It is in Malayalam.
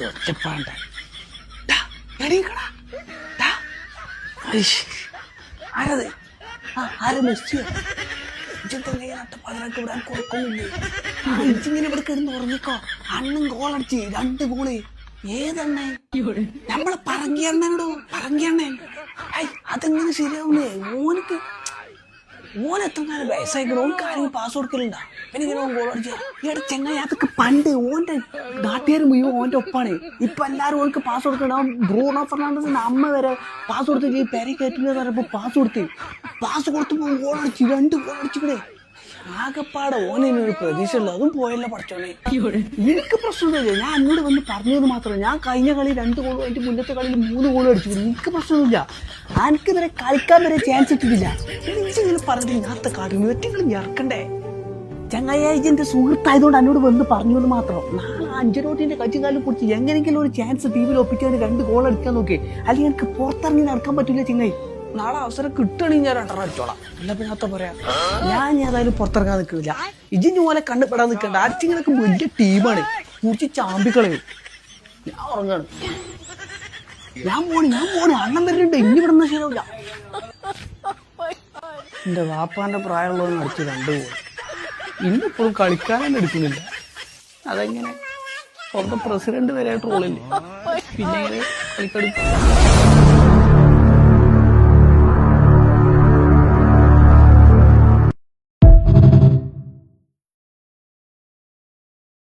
ഒറ്റപ്പാണ്ട ആരത് ആരെ മെസ്സിയോ നട്ടപ്പാതിരാക്ക് വിടാൻ കൊടുക്കുന്നില്ലേ ഇങ്ങനെ ഇവിടെ കിടന്ന് ഉറങ്ങിക്കോ അണ്ണൻ ഗോളടിച്ച് 2 ഗോള് ഏതെണ്ണേ നമ്മളെ പറങ്കിയണ്ണനോടോ പറങ്കിയണ്ണൻ അതെങ്ങനെ ശരിയാവൂലേ ഓൻ എത്ര കാലം വയസ്സായിക്കണോ ഓൻ കാര്യം പാസ് കൊടുക്കലുണ്ടാ പിന്നെ ഇങ്ങനെ ഓൻ ഗോൾ അടിച്ച ഈടെ ചെങ്ങായി അതൊക്കെ പണ്ട് ഓന്റെ നാട്ടുകാർ മുഴുവൻ ഓന്റെ ഒപ്പാണ് ഇപ്പൊ എല്ലാരും ഓനക്ക് പാസ് കൊടുക്കണം ബ്രൂണോ ഫെർണാണ്ടസിന്റെ അമ്മ വരെ പാസ് കൊടുത്ത് പെരി കയറ്റില്ലെന്ന് പറഞ്ഞപ്പോ പാസ് കൊടുത്തപ്പോ ഗോൾ അടിച്ചു 2 ഗോൾ അടിച്ചിക്കണേ ആകെപ്പാടെ ഓനൊരു പ്രതീക്ഷ ഉള്ളത് അതും പോയല്ലോ പഠിച്ചോളെ എനിക്ക് പ്രശ്നമൊന്നുമില്ല ഞാൻ എന്നോട് വന്ന് പറഞ്ഞത് മാത്രമേ ഞാൻ കഴിഞ്ഞ കളി 2 ഗോളും അതിന്റെ മുന്നത്തെ കളിയിൽ 3 ഗോളും അടിച്ചു എനിക്ക് പ്രശ്നമൊന്നുമില്ല എനിക്ക് ഇതുവരെ കളിക്കാൻ വരെ ചാൻസ് ഇട്ടിട്ടില്ല എനിക്കിങ്ങനെ പറഞ്ഞിട്ട് ഞാത്ത കാട്ടുന്നു ഒറ്റങ്ങളും ഇറക്കണ്ടേ ചങ്ങായിന്റെ സുഹൃത്തായതുകൊണ്ട് എന്നോട് വന്ന് പറഞ്ഞത് മാത്രം നാളെ അഞ്ചരോട്ടിന്റെ കച്ചുകാലം കുറിച്ച് എങ്ങനെയെങ്കിലും ഒരു ചാൻസ് ടീമിൽ ഒപ്പിക്കാൻ 2 ഗോൾ അടിക്കാൻ നോക്കി അല്ലെങ്കിൽ എനിക്ക് പുറത്തിറങ്ങി നടക്കാൻ പറ്റില്ല ചങ്ങായി നാളെ അവസരം കിട്ടണെങ്കിൽ ഞാൻ 2 അടിച്ചോളാം അല്ല പിന്നെ അത്ത പറയാ ഞാൻ ഏതായാലും പുറത്തിറങ്ങാൻ നിൽക്കില്ല ഇജിഞ്ഞു പോലെ കണ്ടുപെടാൻ നിൽക്കണ്ട അടിച്ചിങ്ങനൊക്കെ വലിയ ടീമാണ് കുറിച്ച് ചാമ്പിക്കളയും ഞാൻ ഉറങ്ങാണ് ഞാൻ പോണി അണ്ണം വരുന്നുണ്ട് ഇനി ഇവിടെ നിന്ന് ശരിയാവില്ല എന്റെ വാപ്പാന്റെ പ്രായമുള്ളവന്ന് അടിച്ച് 2 ഗോൾ ഇന്നിപ്പോഴും കളിക്കാനൊന്നും എടുക്കുന്നില്ല അതെങ്ങനെ സ്വന്തം പ്രസിഡന്റ് വരെ ട്രോളില്ലേ പിന്നെ കളിക്കെടുക്കും